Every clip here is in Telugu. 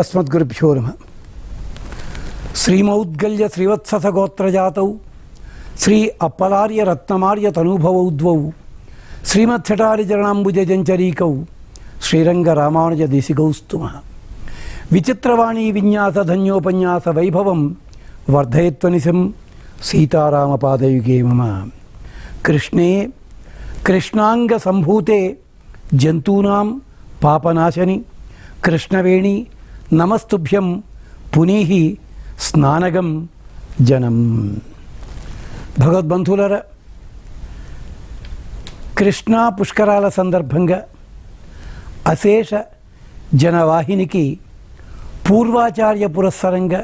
अस्मद्गुरुभ्यो नमः। श्रीमौद्गल्य श्रीवत्सस गोत्रजातौ श्री अप्पलार्य रत्नमार्य तनुभवौ द्वौ श्रीमत्सटारि चरणाम्बुज जंचरीकौ श्रीरंग रामानुज देशिकौस्तुमः। विचित्रवाणी विन्यास धन्योपन्यास वैभवं वर्धयत्वनिशं सीतारामपादयुगे मम। कृष्णे कृष्णांग संभूते जंतूनां पापनाशनि कृष्णवेणी नमस्तुभ्यं पुनीहि स्नानगं जनं। భగవద్బంధువులారా, కృష్ణా పుష్కరాల సందర్భంగా అశేష జనవాహినికి పూర్వాచార్య పురస్సరంగా,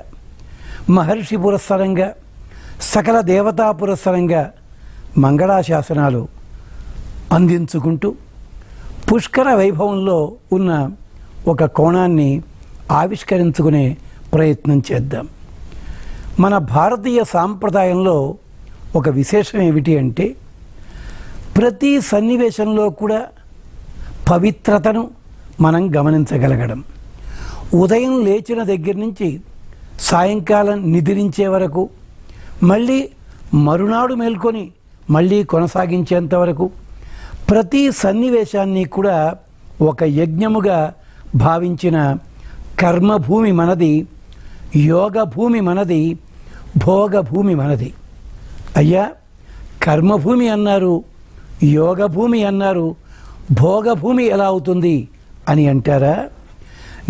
మహర్షి పురస్సరంగా, సకల దేవతా పురస్సరంగా మంగళాశాసనాలు అందించుకుంటూ పుష్కర వైభవంలో ఉన్న ఒక కోణాన్ని ఆవిష్కరించుకునే ప్రయత్నం చేద్దాం. మన భారతీయ సాంప్రదాయంలో ఒక విశేషం ఏమిటి అంటే, ప్రతి సన్నివేశంలో కూడా పవిత్రతను మనం గమనించగలగడం. ఉదయం లేచిన దగ్గర నుంచి సాయంకాలం నిద్రించే వరకు, మళ్ళీ మరునాడు మేల్కొని మళ్ళీ కొనసాగించేంత వరకు ప్రతి సన్నివేశాన్ని కూడా ఒక యజ్ఞముగా భావించిన కర్మభూమి మనది, యోగభూమి మనది, భోగభూమి మనది. అయ్యా, కర్మభూమి అన్నారు, యోగభూమి అన్నారు, భోగభూమి ఎలా అవుతుంది అని అంటారా?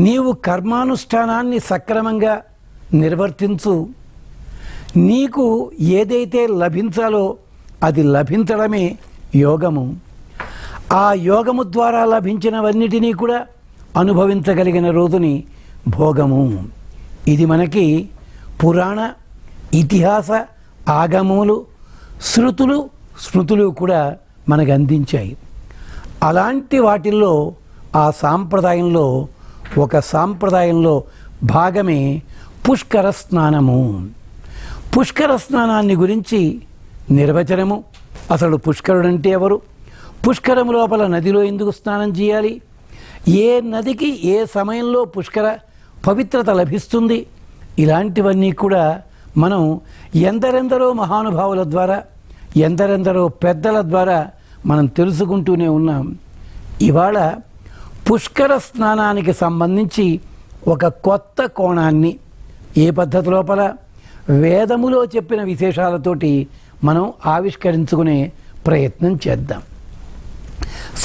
నీవు కర్మానుష్ఠానాన్ని సక్రమంగా నిర్వర్తించు. నీకు ఏదైతే లభించాలో అది లభించడమే యోగము. ఆ యోగము ద్వారా లభించినవన్నిటినీ కూడా అనుభవించగలిగిన రోజుని భోగము. ఇది మనకి పురాణ, ఇతిహాస, ఆగములు, శృతులు, స్మృతులు కూడా మనకు అందించాయి. అలాంటి వాటిల్లో ఆ సాంప్రదాయంలో ఒక సాంప్రదాయంలో భాగమే పుష్కర స్నానము. పుష్కర స్నానాన్ని గురించి నిర్వచనము, అసలు పుష్కరుడంటే ఎవరు, పుష్కరం లోపల నదిలో ఎందుకు స్నానం చేయాలి, ఏ నదికి ఏ సమయంలో పుష్కర పవిత్రత లభిస్తుంది, ఇలాంటివన్నీ కూడా మనం ఎందరెందరో మహానుభావుల ద్వారా, ఎందరెందరో పెద్దల ద్వారా మనం తెలుసుకుంటూనే ఉన్నాం. ఇవాళ పుష్కర స్నానానికి సంబంధించి ఒక కొత్త కోణాన్ని ఏ పద్ధతి లోపల వేదములో చెప్పిన విశేషాలతోటి మనం ఆవిష్కరించుకునే ప్రయత్నం చేద్దాం.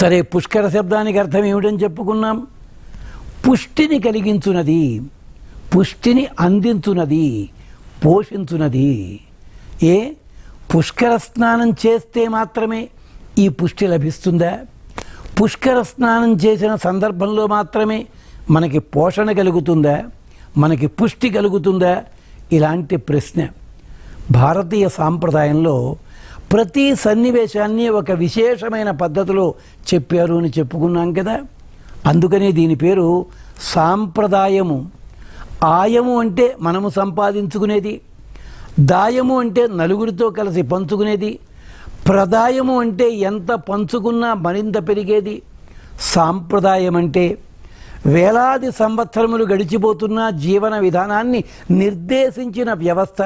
సరే, పుష్కర శబ్దానికి అర్థం ఏమిటని చెప్పుకున్నాం. పుష్టిని కలిగించున్నది, పుష్టిని అందించున్నది, పోషించున్నది. ఏ పుష్కర స్నానం చేస్తే మాత్రమే ఈ పుష్టి లభిస్తుందా? పుష్కర స్నానం చేసిన సందర్భంలో మాత్రమే మనకి పోషణ కలుగుతుందా, మనకి పుష్టి కలుగుతుందా? ఇలాంటి ప్రశ్న భారతీయ సాంప్రదాయంలో ప్రతి సన్నివేశాన్ని ఒక విశేషమైన పద్ధతిలో చెప్పారు అని చెప్పుకున్నాం కదా. అందుకనే దీని పేరు సాంప్రదాయము. ఆయము అంటే మనము సంపాదించుకునేది, దాయము అంటే నలుగురితో కలిసి పంచుకునేది, ప్రదాయము అంటే ఎంత పంచుకున్నా మరింత పెరిగేది. సాంప్రదాయం అంటే వేలాది సంవత్సరములు గడిచిపోతున్న జీవన విధానాన్ని నిర్దేశించిన వ్యవస్థ.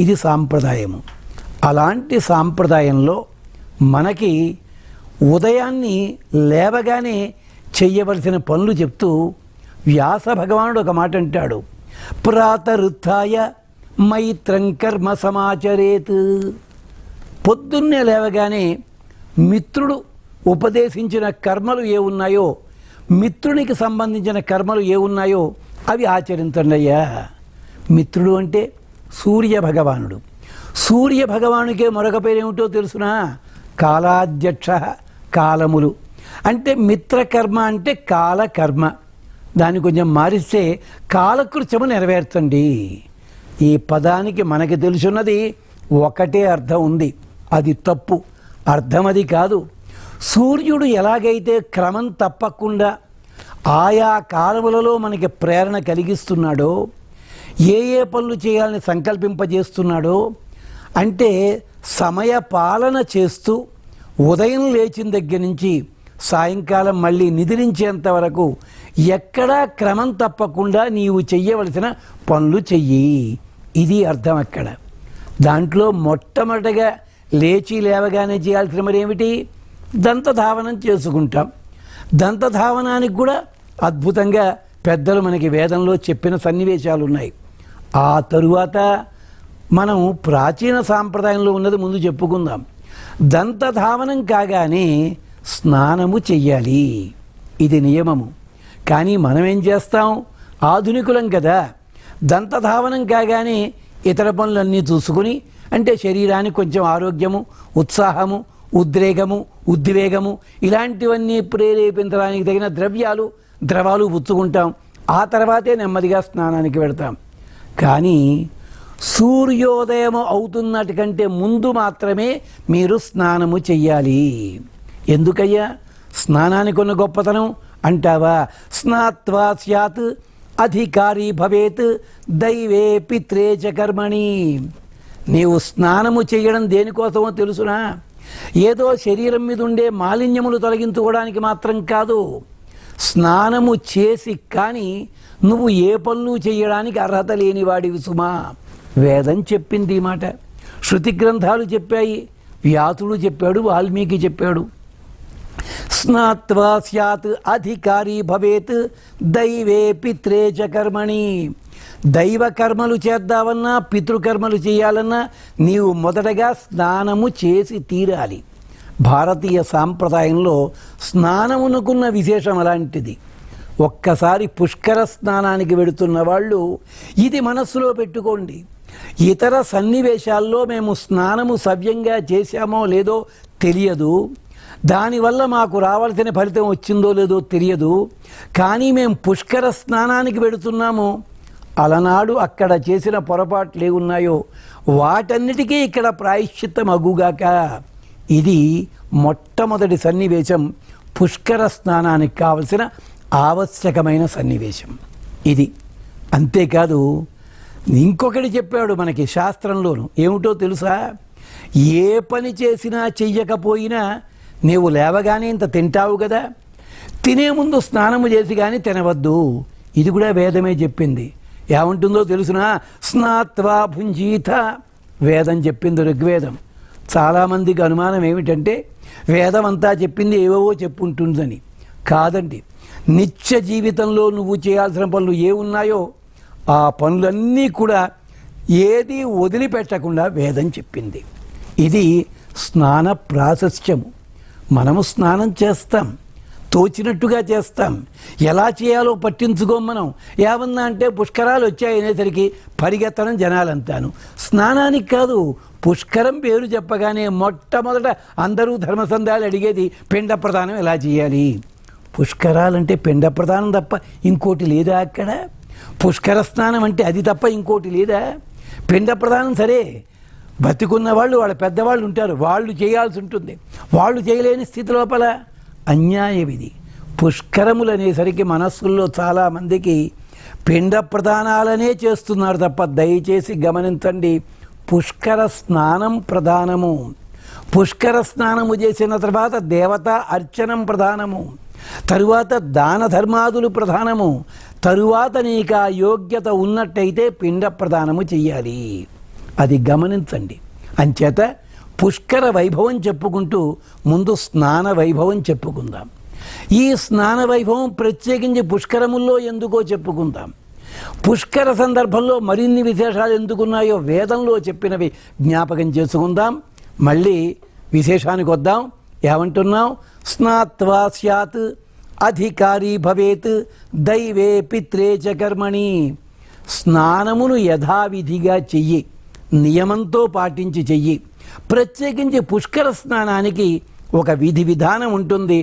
ఇది సాంప్రదాయము. అలాంటి సాంప్రదాయంలో మనకి ఉదయాన్ని లేవగానే చెయ్యవలసిన పనులు చెప్తూ వ్యాస భగవానుడు ఒక మాట అంటాడు, ప్రాతరుత్థాయ మైత్రం కర్మ సమాచరేత్. పొద్దున్నే లేవగానే మిత్రుడు ఉపదేశించిన కర్మలు ఏ ఉన్నాయో, మిత్రునికి సంబంధించిన కర్మలు ఏ ఉన్నాయో అవి ఆచరించండి అయ్యా. మిత్రుడు అంటే సూర్య భగవానుడు. సూర్య భగవానుకే మరొక పేరేమిటో తెలుసునా? కాలాధ్యక్ష. కాలములు అంటే మిత్రకర్మ అంటే కాలకర్మ. దాన్ని కొంచెం మారిస్తే కాలకృత్యము నెరవేర్చండి. ఈ పదానికి మనకి తెలుసున్నది ఒకటే అర్థం ఉంది, అది తప్పు. అర్థం అది కాదు. సూర్యుడు ఎలాగైతే క్రమం తప్పకుండా ఆయా కాలములలో మనకి ప్రేరణ కలిగిస్తున్నాడో, ఏ ఏ పనులు చేయాలని సంకల్పింపజేస్తున్నాడో, అంటే సమయ పాలన చేస్తూ ఉదయం లేచిన దగ్గర నుంచి సాయంకాలం మళ్ళీ నిద్రించేంత వరకు ఎక్కడా క్రమం తప్పకుండా నీవు చెయ్యవలసిన పనులు చెయ్యి. ఇది అర్థం అక్కడ. దాంట్లో మొట్టమొదటిగా లేచి లేవగానే చేయాల్సిన మరేమిటి? దంతధావనం చేసుకుంటాం. దంతధావనానికి కూడా అద్భుతంగా పెద్దలు మనకి వేదంలో చెప్పిన సన్నివేశాలు ఉన్నాయి. ఆ తరువాత మనం ప్రాచీన సాంప్రదాయంలో ఉన్నది ముందు చెప్పుకుందాం. దంతధావనం కాగానే స్నానము చెయ్యాలి. ఇది నియమము. కానీ మనం ఏం చేస్తాం? ఆధునికులం కదా. దంతధావనం కాగానే ఇతర పనులన్నీ చూసుకుని, అంటే శరీరానికి కొంచెం ఆరోగ్యము, ఉత్సాహము, ఉద్రేకము, ఉద్వేగము ఇలాంటివన్నీ ప్రేరేపించడానికి తగిన ద్రవాలు పుచ్చుకుంటాం. ఆ తర్వాతే నెమ్మదిగా స్నానానికి వెళతాం. కానీ సూర్యోదయం అవుతున్నటికంటే ముందు మాత్రమే మీరు స్నానము చెయ్యాలి. ఎందుకయ్యా స్నానానికి ఉన్న గొప్పతనం అంటావా? స్నాత్వా స్యాత్ అధికారి భవేత్ దైవే పిత్రే చ కర్మణి. నీవు స్నానము చేయడం దేనికోసమో తెలుసునా? ఏదో శరీరం మీద ఉండే మాలిన్యములు తొలగించుకోవడానికి మాత్రం కాదు. స్నానము చేసి కానీ నువ్వు ఏ పనులు చేయడానికి అర్హత లేనివాడివి సుమా. వేదం చెప్పింది ఈ మాట. శృతి గ్రంథాలు చెప్పాయి. వ్యాసుడు చెప్పాడు, వాల్మీకి చెప్పాడు. స్నాత్వా స్యాత్ అధికారి భవేత్ దైవే పిత్రే చ కర్మణి. దైవ కర్మలు చేద్దామన్నా, పితృకర్మలు చేయాలన్నా నీవు మొదటగా స్నానము చేసి తీరాలి. భారతీయ సాంప్రదాయంలో స్నానమునకున్న విశేషం అలాంటిది. ఒక్కసారి పుష్కర స్నానానికి వెడుతున్న వాళ్ళు ఇది మనస్సులో పెట్టుకోండి. ఇతర సన్నివేశాల్లో మేము స్నానము సవ్యంగా చేశామో లేదో తెలియదు, దానివల్ల మాకు రావాల్సిన ఫలితం వచ్చిందో లేదో తెలియదు, కానీ మేము పుష్కర స్నానానికి వెడుతున్నాము. అలనాడు అక్కడ చేసిన పొరపాట్లు ఏమున్నాయో వాటన్నిటికీ ఇక్కడ ప్రాయశ్చిత్తం అగుగాక. ఇది మొట్టమొదటి సన్నివేశం. పుష్కర స్నానానికి కావలసిన ఆవశ్యకమైన సన్నివేశం ఇది. అంతేకాదు ఇంకొకటి చెప్పాడు మనకి శాస్త్రంలోను. ఏమిటో తెలుసా? ఏ పని చేసినా చెయ్యకపోయినా నీవు లేవగానే ఇంత తింటావు కదా, తినే ముందు స్నానము చేసి కానీ తినవద్దు. ఇది కూడా వేదమే చెప్పింది. ఏమంటుందో తెలుసునా? స్నాత్వా భుంజీత. వేదం చెప్పింది, ఋగ్వేదం. చాలామందికి అనుమానం ఏమిటంటే వేదం అంతా చెప్పింది ఏవేవో చెప్పుంటుందని. కాదండి, నిత్య జీవితంలో నువ్వు చేయాల్సిన పనులు ఏ ఉన్నాయో ఆ పనులన్నీ కూడా ఏది వదిలిపెట్టకుండా వేదం చెప్పింది. ఇది స్నాన ప్రాశస్త్యము. మనము స్నానం చేస్తాం, తోచినట్టుగా చేస్తాం. ఎలా చేయాలో పట్టించుకోం మనం. ఏమన్నా అంటే పుష్కరాలు వచ్చాయనేసరికి పరిగెత్తడం జనాలంతాను. స్నానానికి కాదు, పుష్కరం పేరు చెప్పగానే మొట్టమొదట అందరూ ధర్మసంధాలు అడిగేది పిండ ప్రదానం ఎలా చేయాలి. పుష్కరాలంటే పిండ ప్రదానం తప్ప ఇంకోటి లేదా? అక్కడ పుష్కర స్నానం అంటే అది తప్ప ఇంకోటి లేదా? పిండ ప్రదానం సరే, బతికున్న వాళ్ళు, వాళ్ళ పెద్దవాళ్ళు ఉంటారు, వాళ్ళు చేయాల్సి ఉంటుంది. వాళ్ళు చేయలేని స్థితి లోపల అన్యాయం ఇది. పుష్కరములు అనేసరికి మనస్సుల్లో చాలామందికి పిండ ప్రదానాలనే చేస్తున్నారు తప్ప, దయచేసి గమనించండి, పుష్కర స్నానం ప్రధానము. పుష్కర స్నానము చేసిన తర్వాత దేవతా అర్చనం ప్రధానము, తరువాత దాన ధర్మాదులు ప్రధానము, తరువాత నీకు ఆ యోగ్యత ఉన్నట్టయితే పిండ ప్రదానము చెయ్యాలి. అది గమనించండి. అంచేత పుష్కర వైభవం చెప్పుకుంటూ ముందు స్నాన వైభవం చెప్పుకుందాం. ఈ స్నాన వైభవం ప్రత్యేకించి పుష్కరముల్లో ఎందుకో చెప్పుకుందాం. పుష్కర సందర్భంలో మరిన్ని విశేషాలు ఎందుకున్నాయో వేదంలో చెప్పినవి జ్ఞాపకం చేసుకుందాం. మళ్ళీ విశేషానికి వద్దాం. ఏమంటున్నాం? స్నాత్వా స్యాత్ అధికారి భవేత్ దైవే పిత్రే చ కర్మణి. స్నానమును యథావిధిగా చెయ్యి, నియమంతో పాటించి చెయ్యి. ప్రత్యేకించి పుష్కర స్నానానికి ఒక విధి విధానం ఉంటుంది.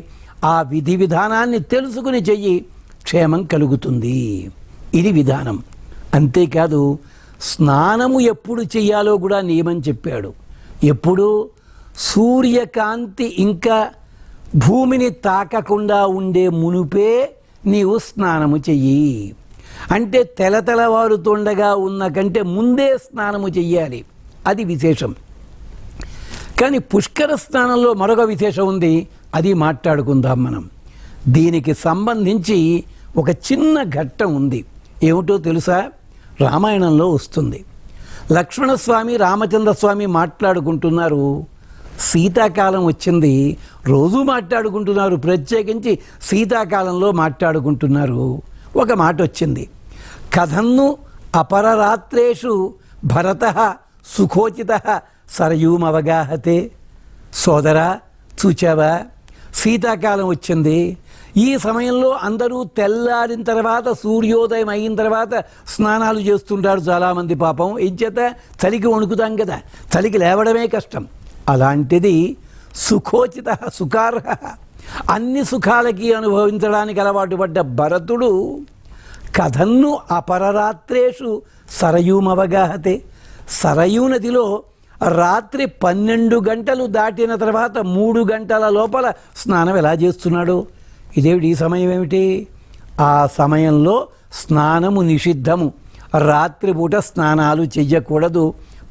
ఆ విధి విధానాన్ని తెలుసుకుని చెయ్యి, క్షేమం కలుగుతుంది. ఇది విధానం. అంతేకాదు స్నానము ఎప్పుడు చెయ్యాలో కూడా నియమం చెప్పాడు. ఎప్పుడు? సూర్యకాంతి ఇంకా భూమిని తాకకుండా ఉండే మునుపే నీవు స్నానము చెయ్యి. అంటే తెలతెలవారుతుండగా ఉన్న కంటే ముందే స్నానము చెయ్యాలి. అది విశేషం. కానీ పుష్కర స్నానంలో మరొక విశేషం ఉంది, అది మాట్లాడుకుందాం మనం. దీనికి సంబంధించి ఒక చిన్న ఘట్టం ఉంది. ఏమిటో తెలుసా? రామాయణంలో వస్తుంది. లక్ష్మణస్వామి రామచంద్రస్వామి మాట్లాడుకుంటున్నారు. శీతాకాలం వచ్చింది, రోజు మాట్లాడుకుంటున్నారు, ప్రత్యేకించి శీతాకాలంలో మాట్లాడుకుంటున్నారు. ఒక మాట వచ్చింది, కథన్ను అపరరాత్రేషు భరతః సుఖోచితః సరయూమవగాహతే. సోదరా, చూచావా, శీతాకాలం వచ్చింది. ఈ సమయంలో అందరూ తెల్లారిన తర్వాత, సూర్యోదయం అయిన తర్వాత స్నానాలు చేస్తుంటారు చాలామంది. పాపం ఏం చేత? చలికి వణుకుతాం కదా, చలికి లేవడమే కష్టం. అలాంటిది సుఖోచిత సుఖార్హ, అన్ని సుఖాలకి అనుభవించడానికి అలవాటు పడ్డ భరతుడు కథన్ను అపరరాత్రేషు సరయూమవగాహతే. సరయూ నదిలో రాత్రి 12 గంటలు దాటిన తర్వాత 3 గంటల లోపల స్నానం ఎలా చేస్తున్నాడు? ఇదేమిటి, ఈ సమయం ఏమిటి? ఆ సమయంలో స్నానము నిషిద్ధము. రాత్రిపూట స్నానాలు చెయ్యకూడదు,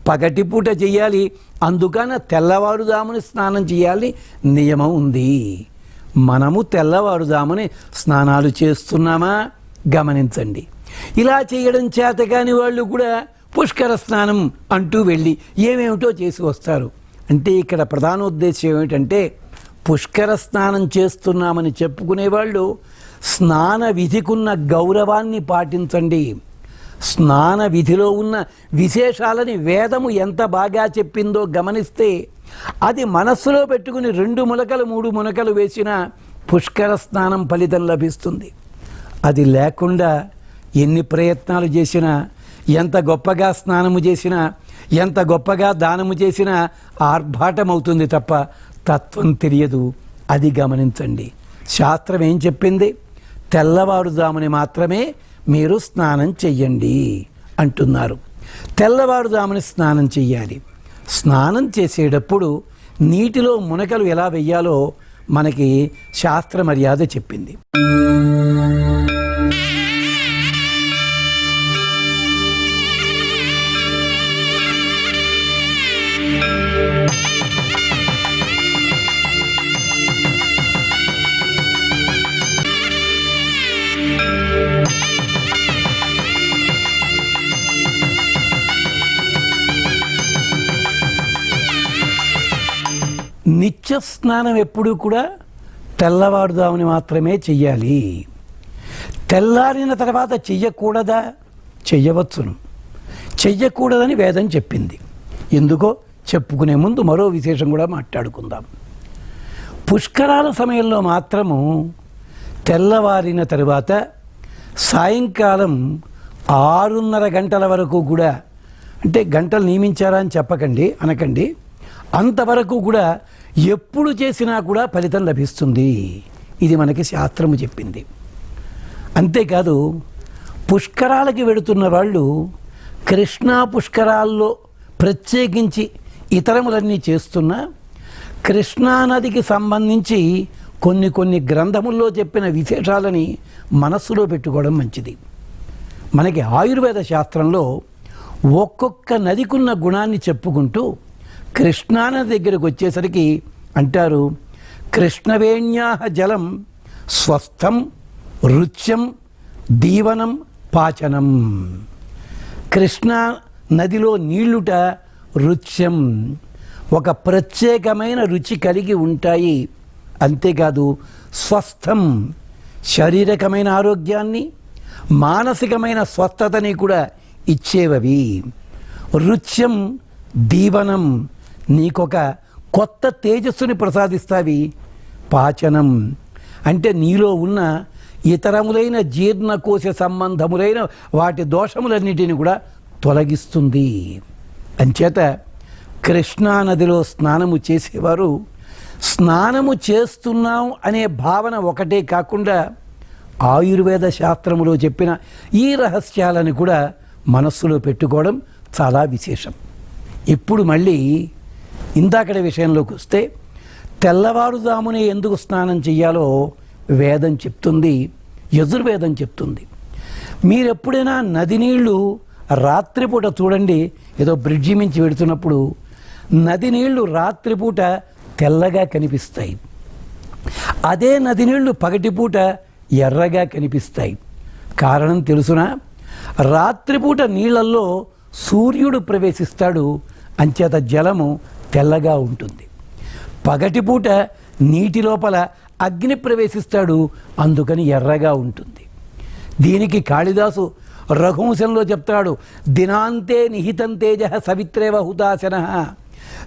పగటిపూట చెయ్యాలి. అందుకని తెల్లవారుజాముని స్నానం చేయాలి నియమం ఉంది. మనము తెల్లవారుజాముని స్నానాలు చేస్తున్నామా? గమనించండి. ఇలా చేయడం చేత కాని వాళ్ళు కూడా పుష్కర స్నానం అంటూ వెళ్ళి ఏమేమిటో చేసి వస్తారు. అంటే ఇక్కడ ప్రధానోద్దేశం ఏమిటంటే, పుష్కర స్నానం చేస్తున్నామని చెప్పుకునేవాళ్ళు స్నాన విధికున్న గౌరవాన్ని పాటించండి. స్నాన విధిలో ఉన్న విశేషాలని వేదము ఎంత బాగా చెప్పిందో గమనిస్తే, అది మనస్సులో పెట్టుకుని 2 మునకలు 3 మునకలు వేసిన పుష్కర స్నానం ఫలితం లభిస్తుంది. అది లేకుండా ఎన్ని ప్రయత్నాలు చేసినా, ఎంత గొప్పగా స్నానము చేసినా, ఎంత గొప్పగా దానము చేసినా ఆర్భాటం అవుతుంది తప్ప తత్వం తెలియదు. అది గమనించండి. శాస్త్రం ఏం చెప్పింది? తెల్లవారుజాముని మాత్రమే మీరు స్నానం చెయ్యండి అంటున్నారు. తెల్లవారుజాముని స్నానం చెయ్యాలి. స్నానం చేసేటప్పుడు నీటిలో మునకలు ఎలా వెయ్యాలో మనకి శాస్త్ర మర్యాద చెప్పింది. నిత్య స్నానం ఎప్పుడూ కూడా తెల్లవారుదామని మాత్రమే చెయ్యాలి. తెల్లారిన తర్వాత చెయ్యకూడదా? చెయ్యవచ్చును. చెయ్యకూడదని వేదం చెప్పింది. ఎందుకో చెప్పుకునే ముందు మరో విశేషం కూడా మాట్లాడుకుందాం. పుష్కరాల సమయంలో మాత్రము తెల్లవారిన తరువాత సాయంకాలం 6:30 గంటల వరకు కూడా, అంటే గంటలు నియమించారా అని అనకండి, అంతవరకు కూడా ఎప్పుడు చేసినా కూడా ఫలితం లభిస్తుంది. ఇది మనకి శాస్త్రము చెప్పింది. అంతేకాదు, పుష్కరాలకి వెడుతున్న వాళ్ళు కృష్ణా పుష్కరాల్లో ప్రత్యేకించి ఇతరములన్నీ చేస్తున్నా, కృష్ణానదికి సంబంధించి కొన్ని గ్రంథముల్లో చెప్పిన విశేషాలని మనస్సులో పెట్టుకోవడం మంచిది. మనకి ఆయుర్వేద శాస్త్రంలో ఒక్కొక్క నదికున్న గుణాన్ని చెప్పుకుంటూ కృష్ణానది దగ్గరకు వచ్చేసరికి అంటారు, కృష్ణవేణ్యాహ జలం స్వస్థం రుచ్యం దీవనం పాచనం. కృష్ణా నదిలో నీళ్లుట రుచ్యం, ఒక ప్రత్యేకమైన రుచి కలిగి ఉంటాయి. అంతేకాదు స్వస్థం, శారీరకమైన ఆరోగ్యాన్ని మానసికమైన స్వస్థతని కూడా ఇచ్చేవవి. రుచ్యం దీవనం, నీకొక కొత్త తేజస్సుని ప్రసాదిస్తావి. పాచనం అంటే నీలో ఉన్న ఇతరములైన జీర్ణకోశ సంబంధములైన వాటి దోషములన్నిటిని కూడా తొలగిస్తుంది. అంచేత కృష్ణానదిలో స్నానము చేసేవారు స్నానము చేస్తున్నాం అనే భావన ఒకటే కాకుండా ఆయుర్వేద శాస్త్రములో చెప్పిన ఈ రహస్యాలను కూడా మనస్సులో పెట్టుకోవడం చాలా విశేషం. ఇప్పుడు మళ్ళీ ఇందాకటి విషయంలోకి వస్తే, తెల్లవారుజామునే ఎందుకు స్నానం చెయ్యాలో వేదం చెప్తుంది, యజుర్వేదం చెప్తుంది. మీరెప్పుడైనా నది నీళ్లు రాత్రిపూట చూడండి, ఏదో బ్రిడ్జి మించి పెడుతున్నప్పుడు నది నీళ్లు రాత్రిపూట తెల్లగా కనిపిస్తాయి. అదే నది నీళ్లు పగటిపూట ఎర్రగా కనిపిస్తాయి. కారణం తెలుసునా? రాత్రిపూట నీళ్ళల్లో సూర్యుడు ప్రవేశిస్తాడు, అంచేత జలము తెల్లగా ఉంటుంది. పగటిపూట నీటి లోపల అగ్ని ప్రవేశిస్తాడు, అందుకని ఎర్రగా ఉంటుంది. దీనికి కాళిదాసు రఘువంశంలో చెప్తాడు, దినాంతే నిహితం తేజ సవిత్రేవ హుతాశన.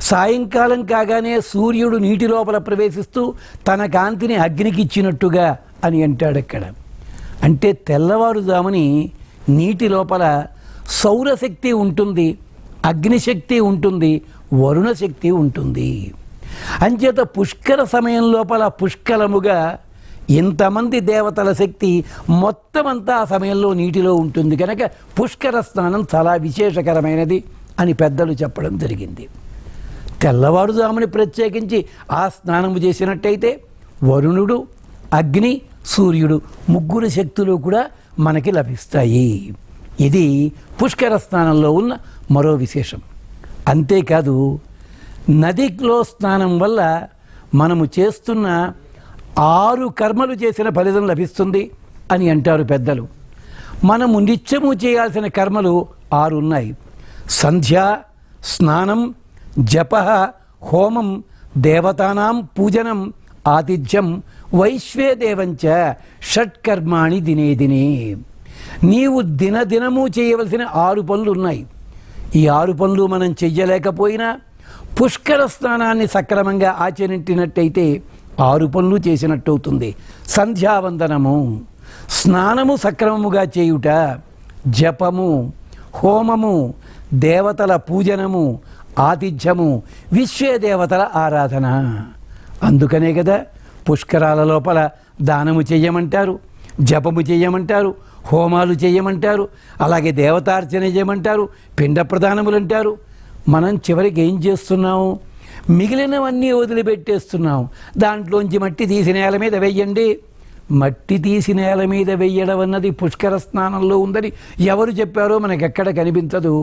సాయంకాలం కాగానే సూర్యుడు నీటి లోపల ప్రవేశిస్తూ తన కాంతిని అగ్నికి ఇచ్చినట్టుగా అని అంటాడు అక్కడ. అంటే తెల్లవారుజాముని నీటి లోపల సౌరశక్తి ఉంటుంది, అగ్నిశక్తి ఉంటుంది, వరుణశక్తి ఉంటుంది. అంచేత పుష్కర సమయం లోపల పుష్కలముగా ఇంతమంది దేవతల శక్తి మొత్తం అంతా ఆ సమయంలో నీటిలో ఉంటుంది కనుక పుష్కర స్నానం చాలా విశేషకరమైనది అని పెద్దలు చెప్పడం జరిగింది. తెల్లవారుజాముని ప్రత్యేకించి ఆ స్నానము చేసినట్టయితే వరుణుడు, అగ్ని, సూర్యుడు ముగ్గురు శక్తులు కూడా మనకి లభిస్తాయి. ఇది పుష్కర స్నానంలో ఉన్న మరో విశేషం. అంతేకాదు, నదిలో స్నానం వల్ల మనము చేస్తున్న 6 కర్మలు చేసిన ఫలితం లభిస్తుంది అని అంటారు పెద్దలు. మనము నిత్యము చేయాల్సిన కర్మలు 6 ఉన్నాయి. సంధ్య, స్నానం, జప, హోమం, దేవతానాం పూజనం, ఆతిథ్యం, వైశ్వేదేవంచ షట్కర్మాణి దినే దినే. నీవు దినదినము చేయవలసిన 6 పనులు ఉన్నాయి. ఈ 6 పనులు మనం చెయ్యలేకపోయినా పుష్కర స్నానాన్ని సక్రమంగా ఆచరించినట్టయితే 6 పనులు చేసినట్టు అవుతుంది. సంధ్యావందనము, స్నానము సక్రమముగా చేయుట, జపము, హోమము, దేవతల పూజనము, ఆతిథ్యము, విశ్వదేవతల ఆరాధన. అందుకనే కదా పుష్కరాల లోపల దానము చెయ్యమంటారు, జపము చెయ్యమంటారు, హోమాలు చేయమంటారు, అలాగే దేవతార్చన చేయమంటారు, పిండ ప్రదానములు అంటారు. మనం చివరికి ఏం చేస్తున్నాము? మిగిలినవన్నీ వదిలిపెట్టేస్తున్నాం. దాంట్లోంచి మట్టి తీసి నేల మీద వెయ్యండి. మట్టి తీసి నేల మీద వెయ్యడం అన్నది పుష్కర స్నానంలో ఉందని ఎవరు చెప్పారో మనకెక్కడ కనిపించదు.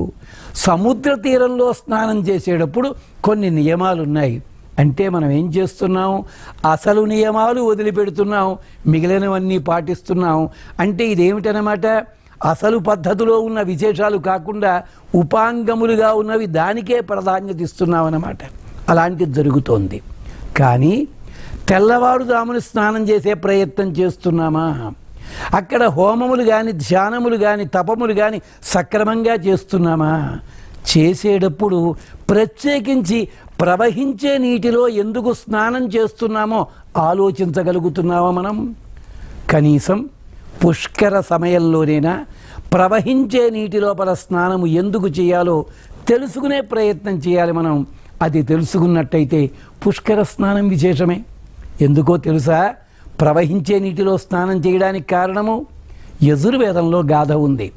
సముద్ర తీరంలో స్నానం చేసేటప్పుడు కొన్ని నియమాలు ఉన్నాయి. అంటే మనం ఏం చేస్తున్నాం? అసలు నియమాలు వదిలిపెడుతున్నాం, మిగిలినవన్నీ పాటిస్తున్నాం. అంటే ఇదేమిటనమాట? అసలు పద్ధతిలో ఉన్న విశేషాలు కాకుండా ఉపాంగములుగా ఉన్నవి దానికే ప్రాధాన్యత ఇస్తున్నాం అన్నమాట. అలాంటిది జరుగుతోంది. కానీ తెల్లవారుజామున స్నానం చేసే ప్రయత్నం చేస్తున్నామా? అక్కడ హోమములు కానీ, ధ్యానములు కానీ, తపములు కానీ సక్రమంగా చేస్తున్నామా? చేసేటప్పుడు ప్రత్యేకించి ప్రవహించే నీటిలో ఎందుకు స్నానం చేస్తున్నామో ఆలోచించగలుగుతున్నామా మనం? కనీసం పుష్కర సమయంలోనైనా ప్రవహించే నీటి లోపల స్నానము ఎందుకు చేయాలో తెలుసుకునే ప్రయత్నం చేయాలి మనం. అది తెలుసుకున్నట్టయితే పుష్కర స్నానం విశేషమే. ఎందుకో తెలుసా? ప్రవహించే నీటిలో స్నానం చేయడానికి కారణము యజుర్వేదంలో గాథ ఉంది.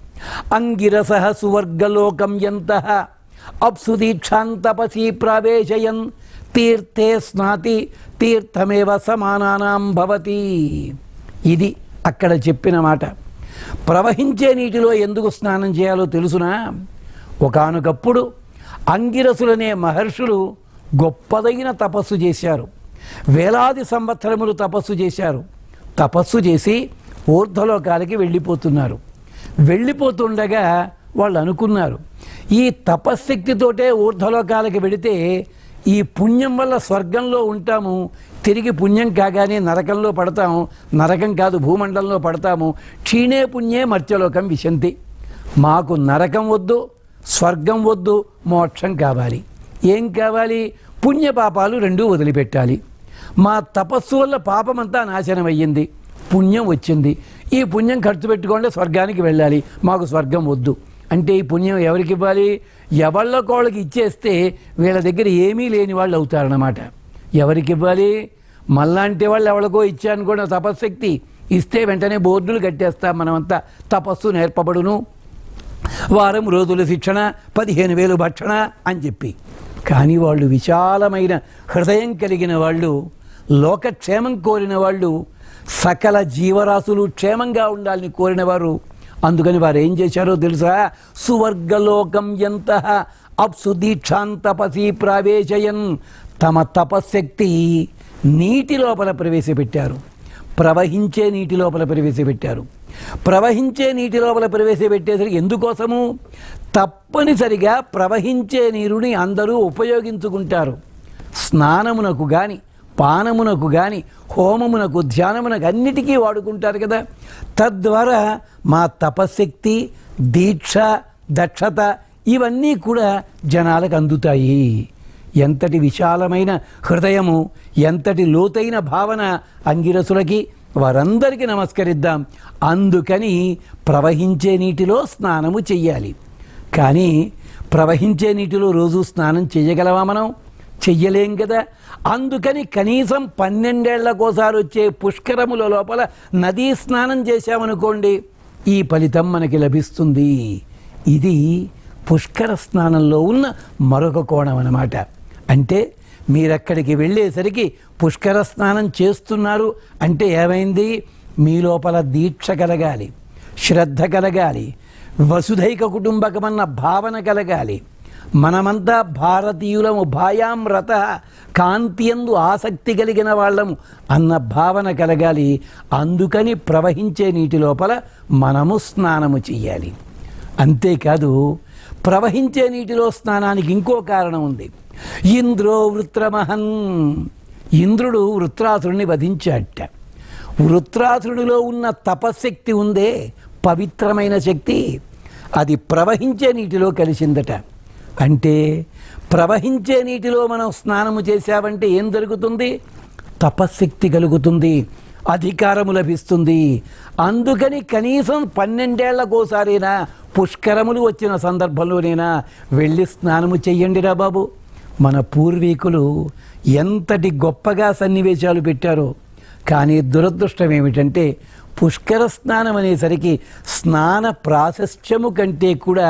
అంగిరస సువర్గలోకం యంతః అప్సుదీక్షాంతపసి ప్రవేశయన్ తీర్థే స్నాతి తీర్థమేవ సమానానాం భవతి. ఇది అక్కడ చెప్పిన మాట. ప్రవహించే నీటిలో ఎందుకు స్నానం చేయాలో తెలుసునా? ఒకానొకప్పుడు అంగిరసులనే మహర్షులు గొప్పదైన తపస్సు చేశారు. వేలాది సంవత్సరములు తపస్సు చేశారు. తపస్సు చేసి ఊర్ధ్వలోకాలకి వెళ్ళిపోతున్నారు. వెళ్ళిపోతుండగా వాళ్ళు అనుకున్నారు, ఈ తపశ్శక్తితోటే ఊర్ధ్వలోకాలకి వెళితే ఈ పుణ్యం వల్ల స్వర్గంలో ఉంటాము, తిరిగి పుణ్యం కాగానే నరకంలో పడతాము. నరకం కాదు, భూమండలంలో పడతాము. క్షీణే పుణ్యే మర్త్యలోకం విశంతి. మాకు నరకం వద్దు, స్వర్గం వద్దు, మోక్షం కావాలి. ఏం కావాలి? పుణ్యపాపాలు రెండూ వదిలిపెట్టాలి. మా తపస్సు వల్ల పాపమంతా నాశనం అయ్యింది, పుణ్యం వచ్చింది. ఈ పుణ్యం ఖర్చు పెట్టుకుంటే స్వర్గానికి వెళ్ళాలి, మాకు స్వర్గం వద్దు. అంటే ఈ పుణ్యం ఎవరికి ఇవ్వాలి? ఎవళ్ళకోళ్ళకి ఇచ్చేస్తే వీళ్ళ దగ్గర ఏమీ లేని వాళ్ళు అవుతారన్నమాట. ఎవరికి ఇవ్వాలి? మళ్ళాంటి వాళ్ళు ఎవరికో ఇచ్చానుకోండి తపశ్శక్తి, ఇస్తే వెంటనే బోర్డులు కట్టేస్తాం, మనమంతా తపస్సు నేర్పబడును, వారం రోజుల శిక్షణ, 15,000 భక్షణ అని చెప్పి. కానీ వాళ్ళు విశాలమైన హృదయం కలిగిన వాళ్ళు, లోకక్షేమం కోరిన వాళ్ళు, సకల జీవరాశులు క్షేమంగా ఉండాలని కోరినవారు. అందుకని వారు ఏం చేశారో తెలుసా? సువర్గలోకం యంతః అప్సుదీక్షాంతపసి ప్రవేశయన్. తమ తపశ్శక్తి నీటి లోపల ప్రవేశపెట్టారు. ప్రవహించే నీటి లోపల ప్రవేశపెట్టారు. ప్రవహించే నీటి లోపల ప్రవేశపెట్టేసరికి ఎందుకోసము? తప్పనిసరిగా ప్రవహించే నీరుని అందరూ ఉపయోగించుకుంటారు. స్నానమునకు కానీ, పానమునకు కానీ, హోమమునకు, ధ్యానమునకు అన్నిటికీ వాడుకుంటారు కదా. తద్వారా మా తపశక్తి, దీక్ష, దక్షత ఇవన్నీ కూడా జనాలకు అందుతాయి. ఎంతటి విశాలమైన హృదయము, ఎంతటి లోతైన భావన అంగిరసులకి, వారందరికీ నమస్కరిద్దాం. అందుకని ప్రవహించే నీటిలో స్నానము చెయ్యాలి. కానీ ప్రవహించే నీటిలో రోజు స్నానం చెయ్యగలవా? మనం చెయ్యలేం కదా. అందుకని కనీసం 12 ఏళ్లకోసారి వచ్చే పుష్కరముల లోపల నదీ స్నానం చేశామనుకోండి, ఈ ఫలితం మనకి లభిస్తుంది. ఇది పుష్కర స్నానంలో ఉన్న మరొక కోణం అన్నమాట. అంటే మీరక్కడికి వెళ్ళేసరికి పుష్కర స్నానం చేస్తున్నారు అంటే ఏమైంది? మీ లోపల దీక్ష కలగాలి, శ్రద్ధ కలగాలి, వసుధైక కుటుంబకమన్న భావన కలగాలి. మనమంతా భారతీయులము, భాయాం రత, కాంతియందు ఆసక్తి కలిగిన వాళ్ళము అన్న భావన కలగాలి. అందుకని ప్రవహించే నీటి లోపల మనము స్నానము చెయ్యాలి. అంతేకాదు, ప్రవహించే నీటిలో స్నానానికి ఇంకో కారణం ఉంది. ఇంద్రో వృత్రమహన్, ఇంద్రుడు వృత్రాసురుణ్ణి వధించాట. వృత్రాసురుడిలో ఉన్న తపశక్తి ఉందే, పవిత్రమైన శక్తి, అది ప్రవహించే నీటిలో కలిసిందట. అంటే ప్రవహించే నీటిలో మనం స్నానము చేశామంటే ఏం జరుగుతుంది? తపశక్తి కలుగుతుంది, అధికారము లభిస్తుంది. అందుకని కనీసం 12 ఏళ్లకోసారైనా, పుష్కరములు వచ్చిన సందర్భంలోనైనా వెళ్ళి స్నానము చెయ్యండిరా బాబు. మన పూర్వీకులు ఎంతటి గొప్పగా సన్నివేశాలు పెట్టారో. కానీ దురదృష్టం ఏమిటంటే, పుష్కర స్నానం అనేసరికి స్నాన ప్రాశస్త్యము కంటే కూడా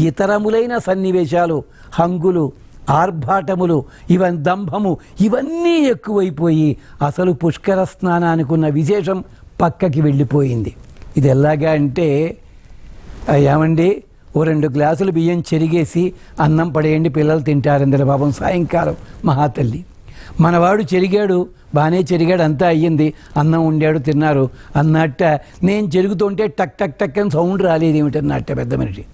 ఇతరములైన సన్నివేశాలు, హంగులు, ఆర్భాటములు, దంభము ఇవన్నీ ఎక్కువైపోయి అసలు పుష్కర స్నానానికి ఉన్న విశేషం పక్కకి వెళ్ళిపోయింది. ఇది ఎలాగా అంటే, ఏమండి ఓ 2 గ్లాసులు బియ్యం చెరిగేసి అన్నం పడేయండి, పిల్లలు తింటారందరి పాపం సాయంకాలం మహాతల్లి. మనవాడు చెరిగాడు, బాగానే చెరిగాడు, అంతా అయ్యింది, అన్నం వండాడు, తిన్నారు అన్నట్ట. నేను చెరుగుతుంటే టక్ టక్ టక్ అని సౌండ్ రాలేదు ఏమిటన్నట్ట పెద్ద మనిషి.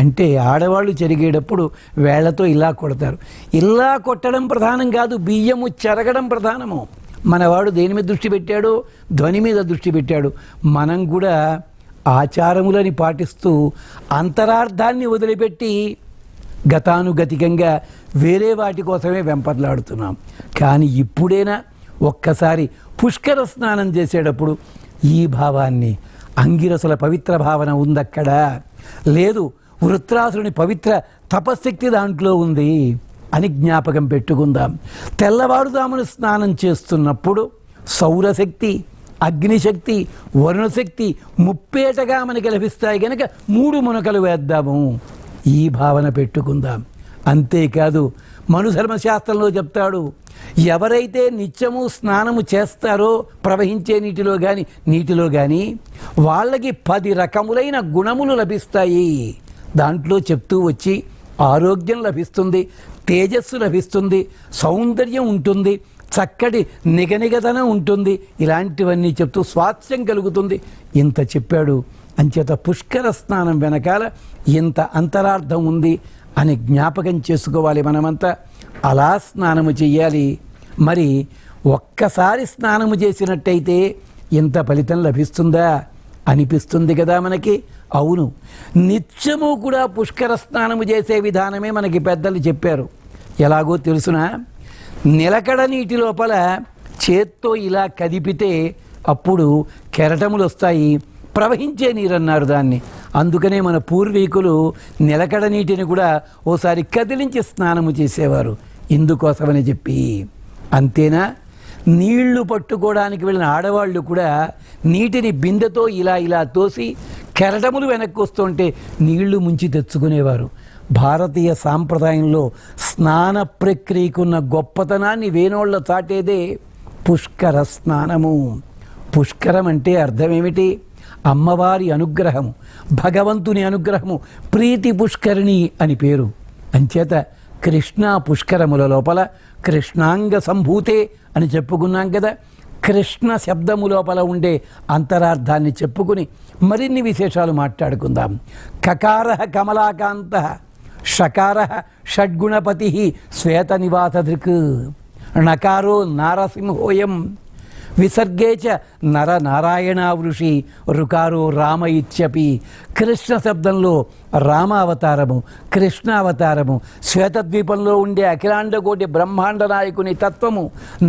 అంటే ఆడవాళ్ళు చెరిగేటప్పుడు వేళ్లతో ఇలా కొడతారు. ఇలా కొట్టడం ప్రధానం కాదు, బియ్యము చెరగడం ప్రధానము. మనవాడు దేని మీద దృష్టి పెట్టాడు? ధ్వని మీద దృష్టి పెట్టాడు. మనం కూడా ఆచారములని పాటిస్తూ అంతరార్థాన్ని వదిలిపెట్టి గతానుగతికంగా వేరే వాటి కోసమే వెంపర్లాడుతున్నాం. కానీ ఇప్పుడైనా ఒక్కసారి పుష్కర స్నానం చేసేటప్పుడు ఈ భావాన్ని, అంగిరసుల పవిత్ర భావన ఉందక్కడ, లేదు వృత్రాసురుని పవిత్ర తపశక్తి దాంట్లో ఉంది అని జ్ఞాపకం పెట్టుకుందాం. తెల్లవారుదామును స్నానం చేస్తున్నప్పుడు సౌరశక్తి, అగ్నిశక్తి, వరుణశక్తి ముప్పేటగా మనకి లభిస్తాయి కనుక 3 మునకలు వేద్దాము, ఈ భావన పెట్టుకుందాం. అంతేకాదు, మనుధర్మశాస్త్రంలో చెప్తాడు, ఎవరైతే నిత్యము స్నానము చేస్తారో ప్రవహించే నీటిలో కానీ వాళ్ళకి 10 రకములైన గుణములు లభిస్తాయి. దాంట్లో చెప్తూ వచ్చి ఆరోగ్యం లభిస్తుంది, తేజస్సు లభిస్తుంది, సౌందర్యం ఉంటుంది, చక్కటి నిగనిగదనం ఉంటుంది, ఇలాంటివన్నీ చెప్తూ స్వాస్థ్యం కలుగుతుంది. ఇంత చెప్పాడు. అంచేత పుష్కర స్నానం వెనకాల ఇంత అంతరార్థం ఉంది అని జ్ఞాపకం చేసుకోవాలి మనమంతా. అలా స్నానము చెయ్యాలి. మరి ఒక్కసారి స్నానము చేసినట్టయితే ఇంత ఫలితం లభిస్తుందా అనిపిస్తుంది కదా మనకి. అవును, నిత్యము కూడా పుష్కర స్నానము చేసే విధానమే మనకి పెద్దలు చెప్పారు. ఎలాగో తెలుసునా? నిలకడ నీటి లోపల చేత్తో ఇలా కదిపితే అప్పుడు కెరటములు వస్తాయి, ప్రవహించే నీరు అన్నారు దాన్ని. అందుకనే మన పూర్వీకులు నిలకడ నీటిని కూడా ఓసారి కదిలించి స్నానము చేసేవారు, ఇందుకోసమని చెప్పి. అంతేనా, నీళ్లు పట్టుకోవడానికి వెళ్ళిన ఆడవాళ్ళు కూడా నీటిని బిందెతో ఇలా తోసి కెరటములు వెనక్కి వస్తుంటే నీళ్లు ముంచి తెచ్చుకునేవారు. భారతీయ సాంప్రదాయంలో స్నాన ప్రక్రియకున్న గొప్పతనాన్ని వేనోళ్ళ చాటేదే పుష్కర స్నానము. పుష్కరం అంటే అర్థం ఏమిటి? అమ్మవారి అనుగ్రహము, భగవంతుని అనుగ్రహము, ప్రీతి పుష్కరిణి అని పేరు. అంచేత కృష్ణా పుష్కరముల లోపల కృష్ణాంగ సంభూతే అని చెప్పుకున్నాం కదా. కృష్ణ శబ్దము లోపల ఉండే అంతరార్థాన్ని చెప్పుకుని మరిన్ని విశేషాలు మాట్లాడుకుందాం. కకార కమలాకాంత, షకార షడ్గుణపతి శ్వేత నివాసదృక్, నకారో నారసింహోయం, విసర్గే చ నర నారాయణ వృషి, రుకారో రామ ఇత్యపి. కృష్ణ శబ్దంలో రామ అవతారము, కృష్ణ అవతారము, శ్వేతద్వీపంలో ఉండే అఖిలాండకోటి బ్రహ్మాండ నాయకుని తత్వము,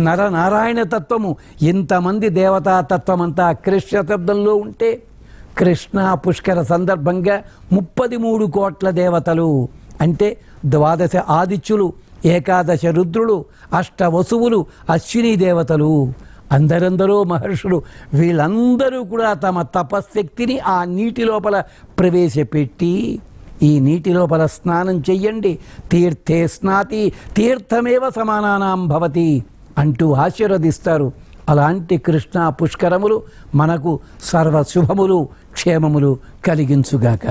నరనారాయణ తత్వము, ఇంతమంది దేవతా తత్వమంతా కృష్ణ శబ్దంలో ఉంటే కృష్ణ పుష్కర సందర్భంగా 33 కోట్ల దేవతలు అంటే 12 ఆదిత్యులు, 11 రుద్రులు, 8 వసువులు, అశ్విని దేవతలు, అందరందరూ మహర్షులు, వీళ్ళందరూ కూడా తమ తపశక్తిని ఆ నీటి లోపల ప్రవేశపెట్టి ఈ నీటి లోపల స్నానం చెయ్యండి, తీర్థే స్నాతి తీర్థమేవ సమానానాం భవతి అంటూ ఆశీర్వదిస్తారు. అలాంటి కృష్ణ పుష్కరములు మనకు సర్వ శుభములు క్షేమములు కలిగించుగాక.